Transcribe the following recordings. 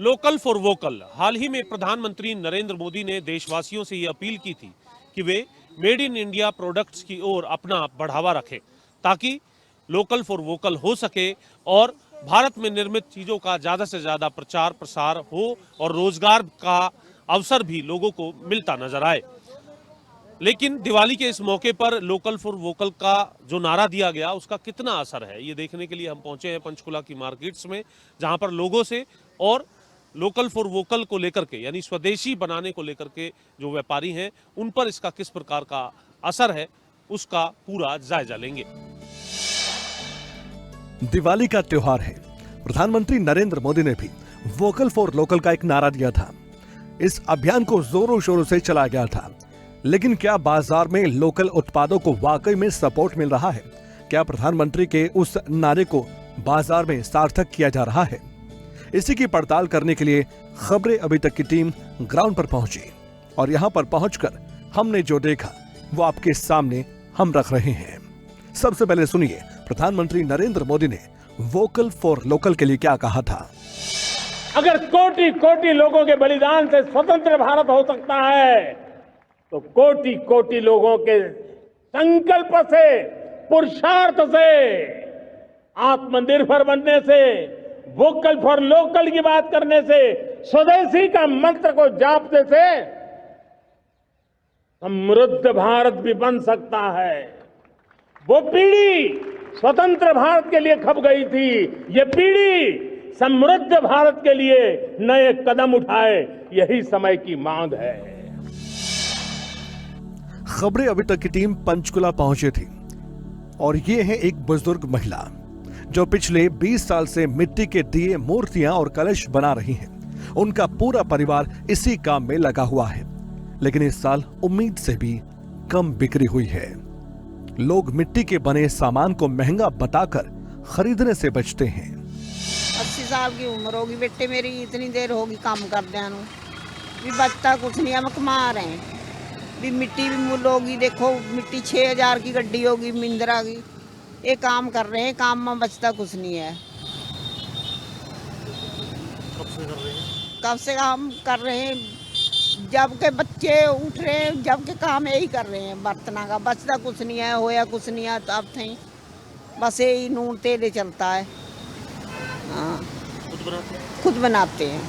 Local for vocal. हाल ही में प्रधानमंत्री नरेंद्र मोदी ने देशवासियों से ये अपील की थी कि वे मेड इन इंडिया प्रोडक्ट्स की ओर अपना बढ़ावा रखें ताकि लोकल फॉर वोकल हो सके और भारत में निर्मित चीज़ों का ज़्यादा से ज़्यादा प्रचार प्रसार हो और रोजगार का अवसर भी लोगों को मिलता नजर आए। लेकिन दिवाली के इस मौके पर लोकल फॉर वोकल का जो नारा दिया गया उसका कितना असर है, ये देखने के लिए हम पहुंचे हैं पंचकुला की मार्केट्स में, जहां पर लोगों से और लोकल फॉर वोकल को लेकर के यानी स्वदेशी बनाने को लेकर के जो व्यापारी हैं उन पर इसका किस प्रकार का असर है उसका पूरा जायजा लेंगे। दिवाली का त्योहार है। प्रधानमंत्री नरेंद्र मोदी ने भी वोकल फॉर लोकल का एक नारा दिया था। इस अभियान को जोरों शोरों से चलाया गया था, लेकिन क्या बाजार में लोकल उत्पादों को वाकई में सपोर्ट मिल रहा है? क्या प्रधानमंत्री के उस नारे को बाजार में सार्थक किया जा रहा है? इसी की पड़ताल करने के लिए खबरें अभी तक की टीम ग्राउंड पर पहुंची और यहां पर पहुंचकर हमने जो देखा वो आपके सामने हम रख रहे हैं। सबसे पहले सुनिए प्रधानमंत्री नरेंद्र मोदी ने वोकल फॉर लोकल के लिए क्या कहा था। अगर कोटि कोटि लोगों के बलिदान से स्वतंत्र भारत हो सकता है तो कोटि कोटि लोगों के संकल्प से, पुरुषार्थ से, आत्मनिर्भर बनने से, वोकल फॉर लोकल की बात करने से, स्वदेशी का मंत्र को जापने से समृद्ध भारत भी बन सकता है। वो पीढ़ी स्वतंत्र भारत के लिए खप गई थी, ये पीढ़ी समृद्ध भारत के लिए नए कदम उठाए, यही समय की मांग है। खबरें अभी तक की टीम पंचकुला पहुंची थी और ये है एक बुजुर्ग महिला जो पिछले 20 साल से मिट्टी के दिए, मूर्तियां और कलश बना रही हैं। उनका पूरा परिवार इसी काम में लगा हुआ है, लेकिन इस साल उम्मीद से भी कम बिक्री हुई है। लोग मिट्टी के बने सामान को महंगा बताकर खरीदने से बचते हैं। 80 साल की उम्र होगी बेटे मेरी, इतनी देर होगी काम करदे नूं भी बचता कुछ नहीं, हम कमा रहे हैं भी। मिट्टी भी मुल होगी, देखो मिट्टी 6000 की गड्डी होगी महिंद्रा की, ये काम कर रहे हैं, काम में बचता कुछ नहीं है। कब से काम कर रहे हैं, जब के बच्चे उठ रहे हैं, जब के काम यही कर रहे हैं, बर्तना का बचता कुछ नहीं है, होया कुछ नहीं है। तो अब थे बस यही नून तेल चलता है। हाँ, खुद बनाते हैं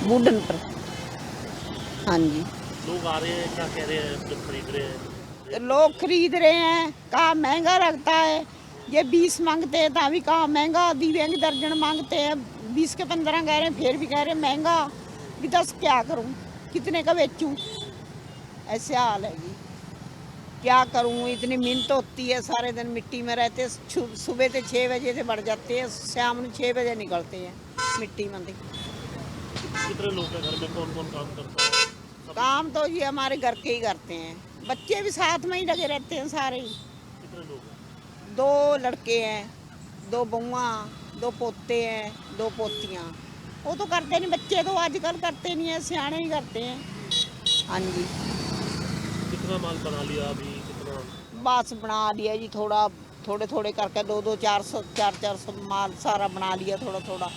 वुडन पर। हाँ जी, लोग आ रहे हैं, क्या कह रहे हैं जब खरीद रहे हैं? लोग खरीद रहे हैं, कहाँ महंगा लगता है। ये 20 मांगते हैं तो अभी कहाँ महंगा, दीवे की दर्जन मांगते हैं, 20 के 15 कह रहे हैं, फिर भी कह रहे हैं महंगा भी। 10 क्या करूं, कितने का बेचूं, ऐसे हाल है जी। क्या करूं, इतनी मेहनत होती है, सारे दिन मिट्टी में रहते। सुबह से 6 बजे से बढ़ जाते हैं, शाम को 6 बजे निकलते हैं मिट्टी में। कितने लोग हैं घर में, कौन कौन काम करता है? काम तो ये हमारे घर के ही करते हैं, बच्चे भी साथ में ही लगे रहते हैं सारे ही। कितने लोग हैं? 2 लड़के हैं, 2 बउआ, 2 पोते हैं, 2 पोतियाँ। वो तो करते नहीं, बच्चे तो आजकल करते नहीं है, सियाने ही करते हैं। हाँ जी। कितना माल बना लिया अभी? कितना बस बना लिया जी, थोड़े थोड़े करके 200, 400, 400 माल सारा बना लिया, थोड़ा थोड़ा।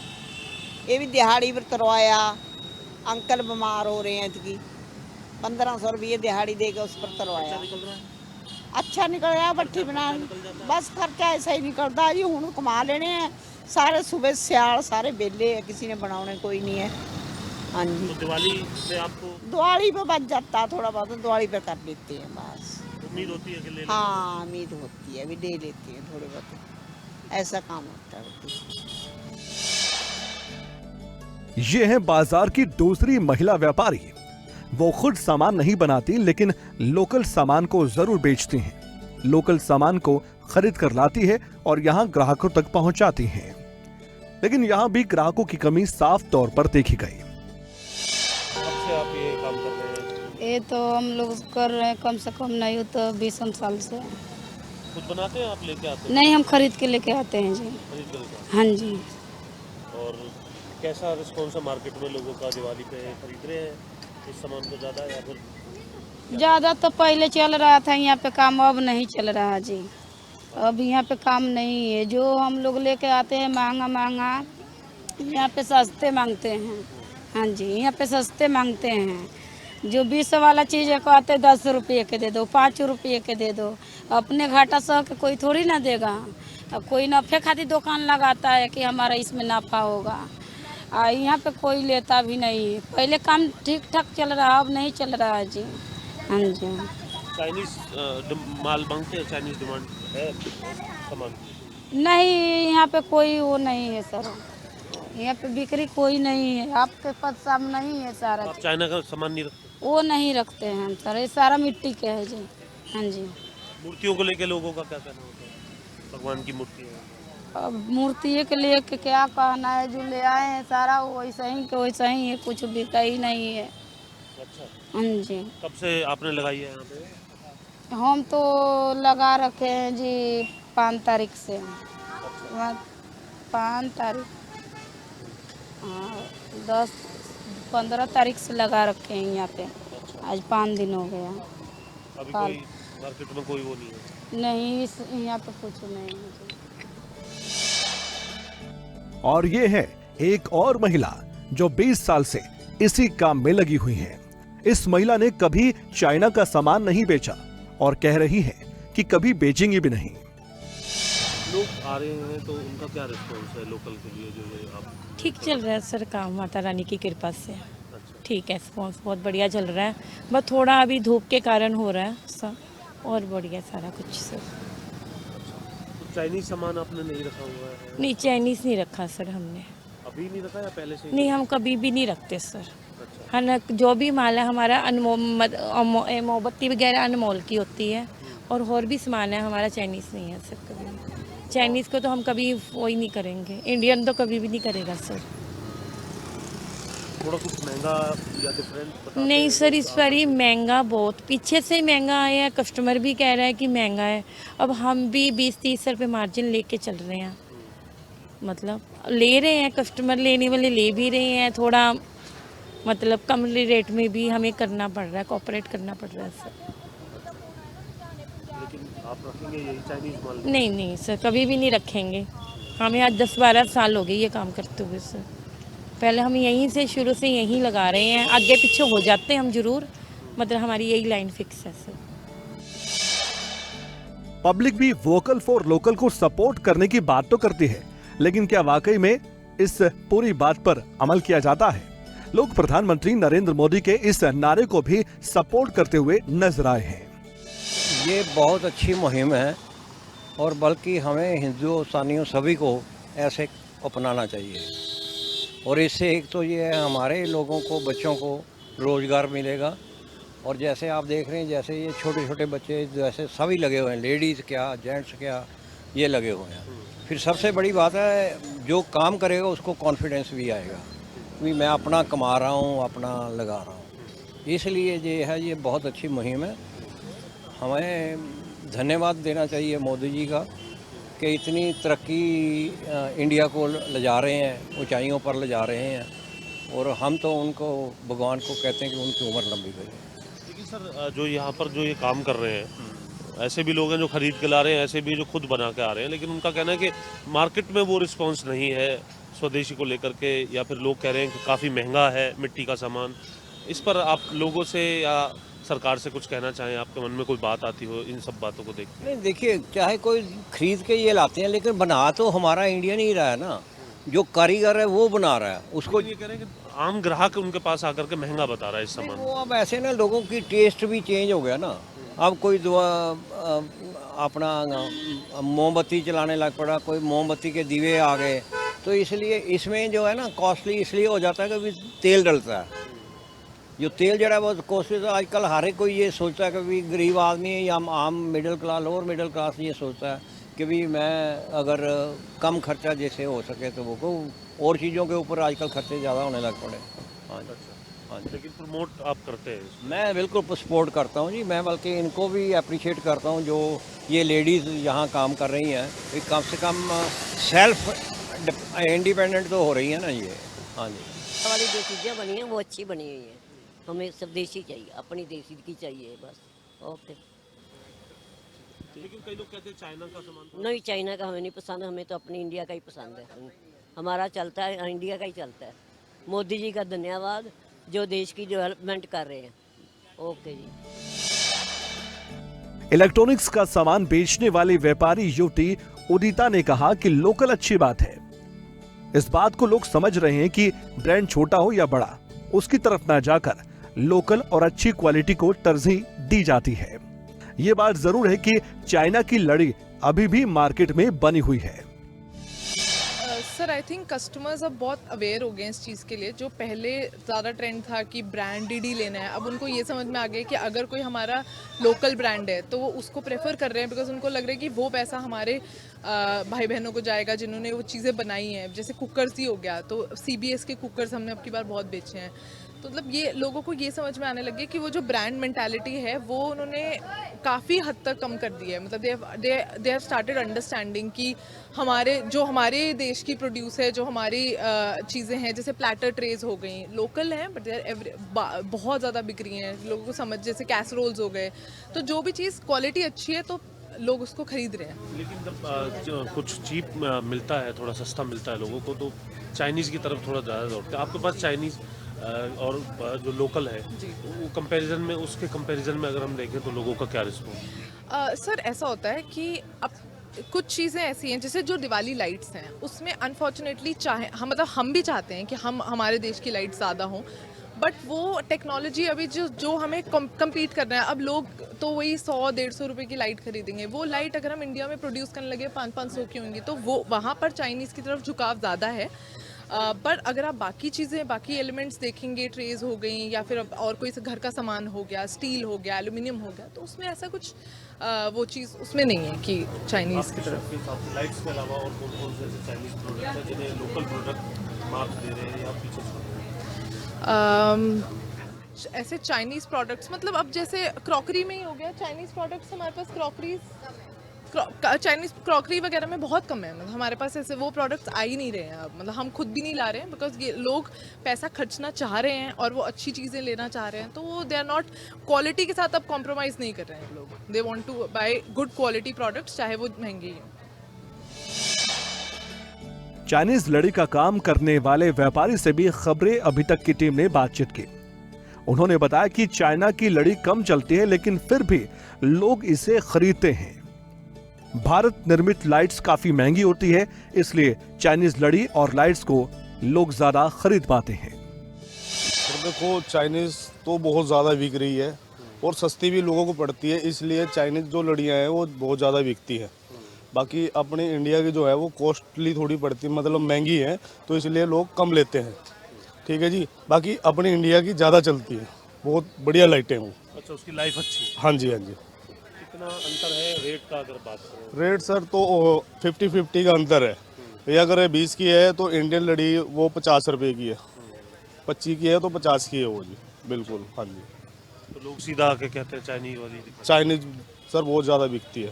ये भी दिहाड़ी पर करवाया। अंकल बीमार हो रहे हैं, इसकी 1500 रुपये दिहाड़ी देकर उस पर करवाया। अच्छा निकल रहा है, भट्ठी बना, बस खर्चा ऐसा ही निकलता जी। हूँ कमा लेने हैं सारे, सुबह सियाल सारे बेले है, किसी ने बनाने कोई नहीं है। हाँ जी। तो दिवाली पे आपको? दिवाली पे बच जाता है थोड़ा बहुत, दिवाली पे कर लेते हैं बस। उम्मीद होती है कि ले लें? हाँ, उम्मीद होती है, अभी ले लेते हैं थोड़े बहुत, ऐसा काम होता है। ये है बाजार की दूसरी महिला व्यापारी। वो खुद सामान नहीं बनाती, लेकिन लोकल सामान को जरूर बेचती हैं। लोकल सामान को खरीद कर लाती है और यहाँ ग्राहकों तक पहुँचाती हैं। लेकिन यहाँ भी ग्राहकों की कमी साफ तौर पर देखी गई। कब से आप ये काम कर रहे हैं? ये तो हम लोग कर रहे हैं कम से कम नहीं हो तो 20 साल से। खुद बनाते हैं आप, लेके आते हैं? नहीं, हम खरीद के लेके आते हैं जी। खरीद के लेके आते हाँ जी। हैं। और कैसा रिस्पॉन्स है मार्केट में लोगों का? दिवाली पे खरीद रहे हैं इस सामान को ज़्यादा या फिर? ज़्यादा तो पहले चल रहा था यहाँ पे काम, अब नहीं चल रहा जी। अब यहाँ पे काम नहीं है। जो हम लोग लेके आते हैं महंगा महंगा, यहाँ पे सस्ते मांगते हैं। हाँ जी, यहाँ पे सस्ते मांगते हैं। जो 20 वाला चीज़ है कहते 10 रुपये के दे दो, 5 रुपये के दे दो। अपने घाटा सह के कोई थोड़ी ना देगा। अब कोई नफ़े खातिर दुकान लगाता है कि हमारा इसमें नफ़ा होगा। यहाँ पे कोई लेता भी नहीं। पहले काम ठीक ठाक चल रहा, अब नहीं चल रहा है जी। हाँ जी। चाइनीज माल मांगते हैं, चाइनीज डिमांड है सामान। नहीं, यहाँ पे कोई वो नहीं है सर। यहाँ पे बिक्री कोई नहीं है। आपके पास सामने नहीं है सारा। आप चाइना का सामान नहीं रखते? वो नहीं रखते हैं हम सर, ये सारा मिट्टी के है जी। हाँ जी। मूर्तियों को लेके लोगों का क्या कहना होता है? भगवान की मूर्ति है। अब मूर्ति के लिए क्या कहना है, जो ले आए हैं सारा वैसा ही के वैसा ही है, कुछ बिका ही नहीं है। अच्छा, हाँ जी। कब से आपने लगाई है यहाँ पे? हम तो लगा रखे हैं जी 5 तारीख से। 5 तारीख, हाँ 10-15 तारीख से लगा रखे हैं यहाँ पे। आज 5 दिन हो गया। अभी कोई मार्केट में कोई वो नहीं है? नहीं, इस यहाँ पे कुछ नहीं है जी। और ये है एक और महिला जो 20 साल से इसी काम में लगी हुई है। इस महिला ने कभी चाइना का सामान नहीं बेचा और कह रही है कि कभी बेचेंगी भी नहीं। लोग आ रहे हैं तो उनका क्या रिस्पॉन्स है लोकल के लिए, जो ये आप? ठीक चल रहा है सर काम, माता रानी की कृपा से। अच्छा। ठीक है, रिस्पॉन्स बहुत बढ़िया चल रहा है। बस थोड़ा अभी धूप के कारण हो रहा है सब, और बढ़िया सारा कुछ सर। तो चाइनीज सामान आपने नहीं रखा हुआ है? नहीं, चाइनीज़ नहीं रखा सर हमने। अभी नहीं रखा या पहले से ही? नहीं, हम कभी भी नहीं रखते सर। अच्छा। हाँ ना, जो भी माल है हमारा मोमबत्ती वगैरह अनमोल की होती है, और भी सामान है हमारा, चाइनीज़ नहीं है सर कभी। चाइनीज़ को तो हम कभी वही नहीं करेंगे, इंडियन तो कभी भी नहीं करेगा सर। थोड़ा कुछ महंगा या डिफरेंट? नहीं सर, इस बार ही महंगा, बहुत पीछे से महंगा आया है। कस्टमर भी कह रहा है कि महंगा है। अब हम भी 20-30 रुपये मार्जिन लेके चल रहे हैं, मतलब ले रहे हैं, कस्टमर लेने वाले ले भी रहे हैं। थोड़ा मतलब कम रेट में भी हमें करना पड़ रहा है, कोऑपरेट करना पड़ रहा है सर। लेकिन आप रखेंगे यही चाइनीज माल? नहीं नहीं सर, कभी भी नहीं रखेंगे। हमें आज 10-12 साल हो गए ये काम करते हुए सर। पहले हम यहीं से शुरू से यहीं लगा रहे हैं, आगे पीछे हो जाते हैं हम जरूर, मतलब हमारी यही लाइन फिक्स है सर। पब्लिक भी वोकल फॉर लोकल को सपोर्ट करने की बात तो करती है, लेकिन क्या वाकई में इस पूरी बात पर अमल किया जाता है? लोग प्रधानमंत्री नरेंद्र मोदी के इस नारे को भी सपोर्ट करते हुए नजर आए हैं। ये बहुत अच्छी मुहिम है, और बल्कि हमें हिंदुस्तानियों सभी को ऐसे अपनाना चाहिए। और इससे एक तो ये है, हमारे लोगों को, बच्चों को रोज़गार मिलेगा। और जैसे आप देख रहे हैं, जैसे ये छोटे छोटे बच्चे जैसे सभी लगे हुए हैं, लेडीज़ क्या जेंट्स क्या, ये लगे हुए हैं। फिर सबसे बड़ी बात है, जो काम करेगा उसको कॉन्फिडेंस भी आएगा कि मैं अपना कमा रहा हूँ, अपना लगा रहा हूँ। इसलिए ये है, ये बहुत अच्छी मुहिम है। हमें धन्यवाद देना चाहिए मोदी जी का कि इतनी तरक्की इंडिया को ले जा रहे हैं, ऊंचाइयों पर ले जा रहे हैं। और हम तो उनको, भगवान को कहते हैं कि उनकी उम्र लंबी करे। लेकिन सर, जो यहाँ पर जो ये काम कर रहे हैं, ऐसे भी लोग हैं जो खरीद के ला रहे हैं, ऐसे भी जो खुद बना के आ रहे हैं, लेकिन उनका कहना है कि मार्केट में वो रिस्पांस नहीं है स्वदेशी को लेकर के, या फिर लोग कह रहे हैं कि काफ़ी महंगा है मिट्टी का सामान। इस पर आप लोगों से या सरकार से कुछ कहना चाहें? आपके मन में कोई बात आती हो इन सब बातों को देख? नहीं देखिए, चाहे कोई खरीद के ये लाते हैं, लेकिन बना तो हमारा इंडियन ही रहा है ना। जो कारीगर है वो बना रहा है उसको। ये कह रहे हैं कि आम ग्राहक उनके पास आकर के महंगा बता रहा है इस सामान। वो अब ऐसे ना, लोगों की टेस्ट भी चेंज हो गया ना। अब कोई अपना मोमबत्ती चलाने लग पड़ा, कोई मोमबत्ती के दीवे आ गए, तो इसलिए इसमें जो है ना कॉस्टली इसलिए हो जाता है कि तेल डलता है। जो तेल जड़ा वो कॉस्टली, तो आजकल हर एक कोई ये सोचता है कि भी गरीब आदमी या आम middle class, lower middle class ये सोचता है कि भी मैं अगर कम खर्चा जैसे हो सके तो वो को, और चीज़ों के ऊपर आजकल खर्चे ज़्यादा होने लग पड़े। हाँ जी, हाँ जी। लेकिन प्रमोट आप करते हैं? मैं बिल्कुल सपोर्ट करता हूँ जी। मैं बल्कि इनको भी अप्रिशिएट करता हूँ, जो ये लेडीज़ यहाँ काम कर रही हैं, कम से कम सेल्फ इंडिपेंडेंट तो हो रही है ना ये। हाँ जी, वाली जो चीज़ें बनी हैं वो अच्छी बनी हुई हैं। हमें सब देसी चाहिए, अपनी देसी की चाहिए बस। ओके। लेकिन कई लोग कहते हैं चाइना का सामान। नहीं, चाइना का हमें नहीं पसंद, हमें तो अपनी इंडिया का ही पसंद है। हमारा चलता है, इंडिया का ही चलता है। मोदी जी का धन्यवाद जो देश की डेवलपमेंट कर रहे हैं। ओके जी। इलेक्ट्रॉनिक्स का सामान बेचने वाली व्यापारी युवती उदिता ने कहा कि लोकल अच्छी बात है। इस बात को लोग समझ रहे हैं कि ब्रांड छोटा हो या बड़ा, उसकी तरफ ना जाकर लोकल और अच्छी क्वालिटी को तरजीह दी जाती है। ये बात जरूर है कि चाइना की लड़ी अभी भी मार्केट में बनी हुई है। सर आई थिंक कस्टमर्स अब बहुत अवेयर हो गए हैं इस चीज़ के लिए। जो पहले ज़्यादा ट्रेंड था कि ब्रांडेड ही लेना है, अब उनको ये समझ में आ गया कि अगर कोई हमारा लोकल ब्रांड है तो वो उसको प्रेफर कर रहे हैं, बिकॉज उनको लग रहा है कि वो पैसा हमारे भाई बहनों को जाएगा जिन्होंने वो चीज़ें बनाई हैं। जैसे कुकर्स ही हो गया, तो CBS के कुकर्स हमने अब की बार बहुत बेचे हैं। तो मतलब ये लोगों को ये समझ में आने लगे कि वो जो ब्रांड मेंटालिटी है वो उन्होंने काफ़ी हद तक कम कर दी है। मतलब दे हैव स्टार्टेड अंडरस्टैंडिंग कि हमारे देश की प्रोड्यूस है, जो हमारी चीज़ें हैं, जैसे प्लेटर ट्रेज हो गई, लोकल हैं बट दे आर बहुत ज़्यादा बिक रही हैं। लोगों को समझ, जैसे कैसरोल्स हो गए, तो जो भी चीज़ क्वालिटी अच्छी है तो लोग उसको खरीद रहे हैं। लेकिन जब जो कुछ चीप मिलता है, थोड़ा सस्ता मिलता है लोगों को, तो चाइनीज़ की तरफ थोड़ा ज़्यादा दौड़ते हैं। आपके पास चाइनीज़ और जो लोकल है वो कंपैरिजन में, उसके कंपैरिजन में अगर हम देखें तो लोगों का क्या रिस्पॉन्स? सर ऐसा होता है कि अब कुछ चीज़ें ऐसी हैं, जैसे जो दिवाली लाइट्स हैं उसमें अनफॉर्चुनेटली हम भी चाहते हैं कि हमारे देश की लाइट्स ज़्यादा हों, बट वो टेक्नोलॉजी अभी जो हमें कम्पीट करना है। अब लोग तो वही 100-150 रुपए की लाइट खरीदेंगे। वो लाइट अगर हम इंडिया में प्रोड्यूस करने लगे 500 की होंगी, तो वो वहाँ पर चाइनीज़ की तरफ झुकाव ज़्यादा है। पर अगर आप बाकी चीज़ें, बाकी एलिमेंट्स देखेंगे, ट्रेज हो गई या फिर और कोई घर का सामान हो गया, स्टील हो गया, एल्यूमिनियम हो गया, तो उसमें ऐसा कुछ वो चीज़ उसमें नहीं है कि चाइनीज़ की तरफ। लाइट्स के अलावा और कौन कौन से चाइनीज़ प्रोडक्ट हैं जिन्हें लोकल प्रोडक्ट मार्क दे रहे हैं या पीछे छोड़ रहे हैं? ऐसे चाइनीज़ प्रोडक्ट्स, मतलब अब जैसे क्रॉकरी में ही हो गया, चाइनीज़ प्रोडक्ट्स हमारे पास चाइनीज़ क्रॉकरी वगैरह में बहुत कम है। मतलब हमारे पास ऐसे वो प्रोडक्ट्स आ ही नहीं रहे हैं अब। मतलब हम खुद भी नहीं ला रहे हैं, बिकॉज ये लोग पैसा खर्चना चाह रहे हैं और वो अच्छी चीज़ें लेना चाह रहे हैं, तो दे आर नॉट, क्वालिटी के साथ अब कॉम्प्रोमाइज़ नहीं कर रहे हैं लोग। They want to buy good quality products, चाहे वो महंगे ही हों। चाइनीज लड़ी का काम करने वाले व्यापारी से भी खबरें अभी तक की टीम ने बातचीत की। उन्होंने बताया कि चाइना की लड़ी कम चलती है, लेकिन फिर भी लोग इसे खरीदते हैं। भारत निर्मित लाइट्स काफी महंगी होती है, इसलिए चाइनीज लड़ी और लाइट्स को लोग ज्यादा खरीद पाते हैं। तो देखो, चाइनीज तो बहुत ज्यादा बिक रही है और सस्ती भी लोगों को पड़ती है, इसलिए चाइनीज जो लड़ियां हैं वो बहुत ज्यादा बिकती है। बाकी अपने इंडिया की जो है वो कॉस्टली थोड़ी पड़ती है, मतलब महंगी है, तो इसलिए लोग कम लेते हैं। ठीक है जी। बाकी अपने इंडिया की ज़्यादा चलती है, बहुत बढ़िया लाइटें वो। अच्छा, उसकी लाइफ अच्छी है। हाँ जी, हाँ जी। कितना अंतर है रेट का अगर बात करें? रेट सर तो 50-50 का अंतर है। ये अगर 20 की है तो इंडियन लड़ी वो 50 रुपये की है, 25 की है तो 50 की है वो जी, बिल्कुल। हाँ जी। तो लोग सीधा आके कहते हैं चाइनीज वाली। चाइनीज सर बहुत ज़्यादा बिकती है।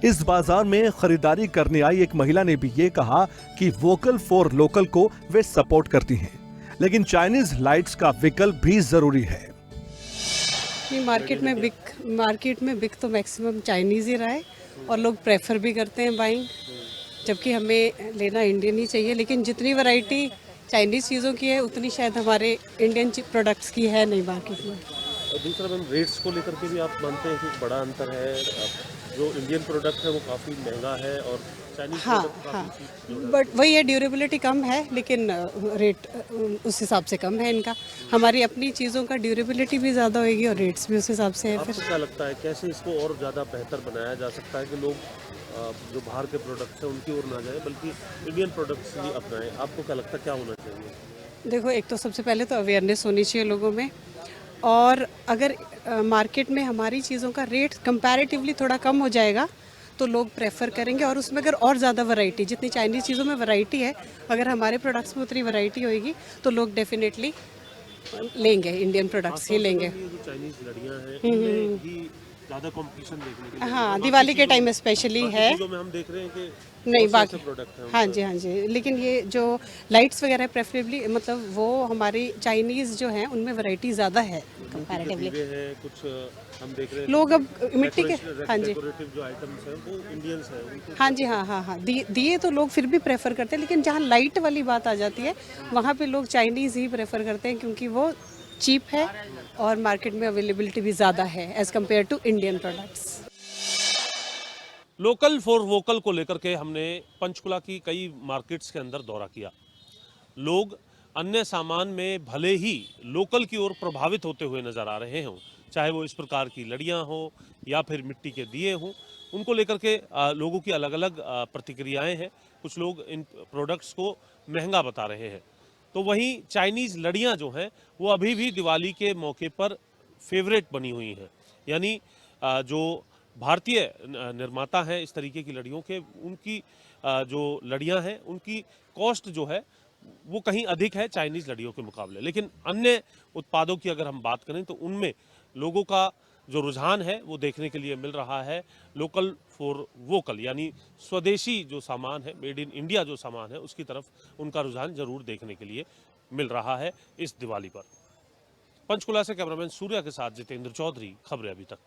इस बाजार में खरीदारी करने आई एक महिला ने भी ये कहा कि वोकल फॉर लोकल को वे सपोर्ट करती हैं, लेकिन चाइनीज लाइट्स का विकल्प भी जरूरी है। मार्केट में बिक तो मैक्सिमम चाइनीज ही रहा है और लोग प्रेफर भी करते हैं बाइंग, जबकि हमें लेना इंडियन ही चाहिए। लेकिन जितनी वैरायटी चाइनीज चीज़ों की है उतनी शायद हमारे इंडियन प्रोडक्ट्स की है नहीं मार्केट में। और दूसरा मैम, रेट्स को लेकर के भी आप मानते हैं कि बड़ा अंतर है? जो इंडियन प्रोडक्ट है वो काफ़ी महंगा है और चाइनीज प्रोडक्ट काफ़ी चीप। बट वही है, ड्यूरेबिलिटी कम है लेकिन रेट उस हिसाब से कम है इनका। हमारी अपनी चीज़ों का ड्यूरेबिलिटी भी ज़्यादा होगी और रेट्स भी उस हिसाब से है। आपको क्या लगता है कैसे इसको और ज़्यादा बेहतर बनाया जा सकता है कि लोग जो बाहर के प्रोडक्ट्स हैं उनकी ओर ना जाए बल्कि इंडियन प्रोडक्ट्स ही अपनाएं? आपको क्या लगता है क्या होना चाहिए? देखो, एक तो सबसे पहले तो अवेयरनेस होनी चाहिए लोगों में, और अगर मार्केट में हमारी चीज़ों का रेट कंपैरेटिवली थोड़ा कम हो जाएगा तो लोग प्रेफर करेंगे। और उसमें अगर और ज़्यादा वैरायटी, जितनी चाइनीज़ चीज़ों में वैरायटी है, अगर हमारे प्रोडक्ट्स में उतनी वैरायटी होगी तो लोग डेफिनेटली लेंगे, इंडियन प्रोडक्ट्स ही लेंगे। जो चाइनीज लड़ियाँ हैं इनमें ही ज्यादा कंपटीशन देखने के लिए हाँ, दिवाली के टाइम स्पेशली है। चीजों में हम देख रहे हैं कि नहीं बहुत से बाकी ऐसे प्रोडक्ट हैं हाँ जी हाँ जी, लेकिन ये जो लाइट्स वगैरह प्रेफरेबली मतलब वो हमारी चाइनीज़ जो हैं उनमें वैरायटी ज़्यादा है कंपैरेटिवली। दीवे हैं कुछ, हम देख रहे हैं लोग अब मिट्टी के हाँ जी डेकोरेटिव जो आइटम्स हैं वो इंडियंस हैं उनको हाँ जी हाँ हाँ हाँ, दिए तो लोग फिर भी प्रेफर करते हैं, लेकिन जहाँ लाइट वाली बात आ जाती है वहाँ पे लोग चाइनीज़ ही प्रेफर करते हैं, क्योंकि वो चीप है और मार्केट में अवेलेबिलिटी भी ज़्यादा है as compare to Indian products. Local for vocal को लेकर के हमने पंचकुला की कई मार्केट्स के अंदर दौरा किया। लोग अन्य सामान में भले ही लोकल की ओर प्रभावित होते हुए नजर आ रहे हों, चाहे वो इस प्रकार की लड़ियां हो या फिर मिट्टी के दिए हों, उनको लेकर के लोगों की अलग अलग प्रतिक्रियाएं हैं। कुछ लोग इन प्रोडक्ट्स को महंगा बता रहे हैं, तो वहीं चाइनीज़ लड़ियां जो हैं वो अभी भी दिवाली के मौके पर फेवरेट बनी हुई हैं। यानी जो भारतीय निर्माता हैं इस तरीके की लड़ियों के, उनकी जो लड़ियां हैं उनकी कॉस्ट जो है वो कहीं अधिक है चाइनीज़ लड़ियों के मुकाबले। लेकिन अन्य उत्पादों की अगर हम बात करें तो उनमें लोगों का जो रुझान है वो देखने के लिए मिल रहा है। लोकल फॉर वोकल यानी स्वदेशी जो सामान है, मेड इन इंडिया जो सामान है, उसकी तरफ उनका रुझान जरूर देखने के लिए मिल रहा है इस दिवाली पर। पंचकुला से कैमरामैन सूर्या के साथ जितेंद्र चौधरी, खबरें अभी तक।